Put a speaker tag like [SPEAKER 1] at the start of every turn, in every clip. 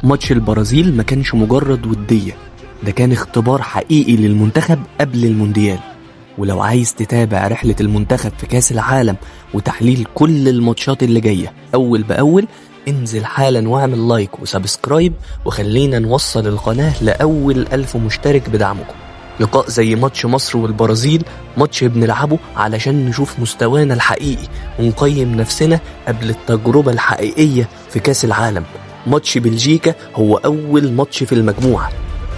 [SPEAKER 1] ماتش البرازيل ما كانش مجرد ودية، ده كان اختبار حقيقي للمنتخب قبل المونديال. ولو عايز تتابع رحلة المنتخب في كاس العالم وتحليل كل الماتشات اللي جاية أول بأول، انزل حالا واعمل لايك وسبسكرايب، وخلينا نوصل القناة لأول 1000 مشترك بدعمكم. لقاء زي ماتش مصر والبرازيل ماتش بنلعبه علشان نشوف مستوانا الحقيقي ونقيم نفسنا قبل التجربة الحقيقية في كاس العالم. ماتش بلجيكا هو أول ماتش في المجموعة،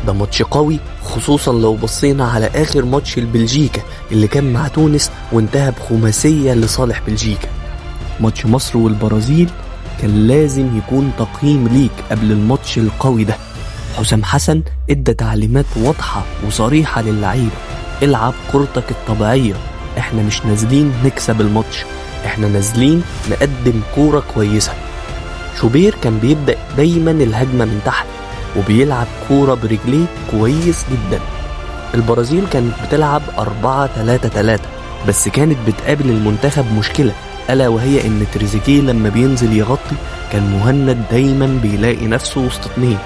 [SPEAKER 1] ده ماتش قوي خصوصا لو بصينا على آخر ماتش البلجيكا اللي كان مع تونس وانتهى بخماسية لصالح بلجيكا. ماتش مصر والبرازيل كان لازم يكون تقييم ليك قبل الماتش القوي ده. حسام حسن ادى تعليمات واضحة وصريحة للعيبة: العب كرتك الطبيعية، احنا مش نازلين نكسب الماتش، احنا نازلين نقدم كورة كويسة. شوبير كان بيبدأ دايما الهجمة من تحت وبيلعب كورة برجليه كويس جدا. البرازيل كانت بتلعب 4-3-3، بس كانت بتقابل المنتخب مشكلة، ألا وهي إن تريزيجيه لما بينزل يغطي كان مهند دايما بيلاقي نفسه وسط اتنين،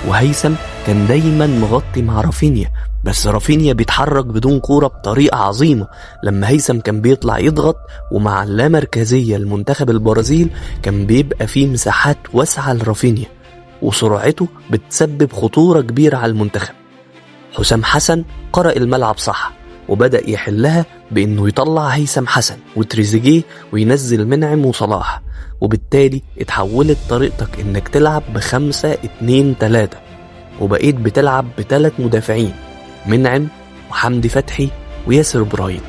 [SPEAKER 1] وهيثم كان دايما مغطي مع رافينيا، بس رافينيا بيتحرك بدون كورة بطريقة عظيمة لما هيثم كان بيطلع يضغط. ومع اللامركزية المنتخب البرازيل كان بيبقى فيه مساحات واسعة لرافينيا، وسرعته بتسبب خطورة كبيرة على المنتخب. حسام حسن قرأ الملعب صح وبدأ يحلها بأنه يطلع هيثم حسن وتريزيجيه وينزل منعم وصلاح، وبالتالي اتحولت طريقتك انك تلعب ب5-2-3، وبقيت بتلعب ب3 مدافعين: منعم وحمدي فتحي وياسر إبراهيم،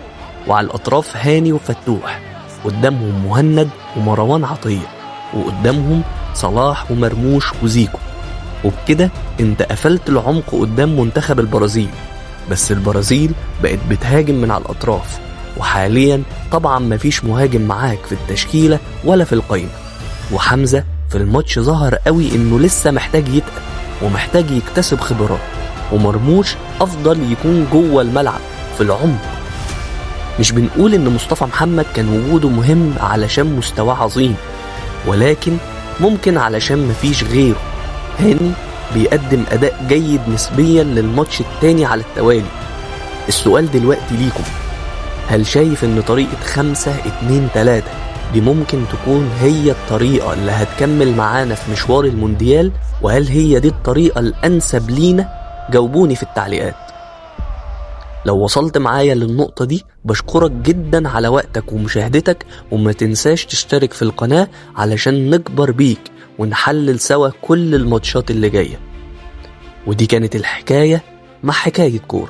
[SPEAKER 1] وعلى الأطراف هاني وفتوح، قدامهم مهند ومروان عطية، وقدامهم صلاح ومرموش وزيكو. وبكده انت قفلت العمق قدام منتخب البرازيل. بس البرازيل بقت بتهاجم من على الأطراف، وحاليا طبعا مفيش مهاجم معاك في التشكيلة ولا في القائمة. وحمزة في الماتش ظهر قوي انه لسه محتاج يتقل ومحتاج يكتسب خبرات، ومرموش افضل يكون جوه الملعب في العمق. مش بنقول ان مصطفى محمد كان وجوده مهم علشان مستواه عظيم، ولكن ممكن علشان مفيش غيره. هاني بيقدم اداء جيد نسبيا للماتش التاني على التوالي. السؤال دلوقتي ليكم: هل شايف ان طريقة 5-2-3 دي ممكن تكون هي الطريقة اللي هتكمل معانا في مشوار المونديال؟ وهل هي دي الطريقة الأنسب لينا؟ جاوبوني في التعليقات. لو وصلت معايا للنقطة دي بشكرك جدا على وقتك ومشاهدتك، وما تنساش تشترك في القناة علشان نكبر بيك ونحلل سوا كل الماتشات اللي جاية. ودي كانت الحكاية مع حكاية كورة.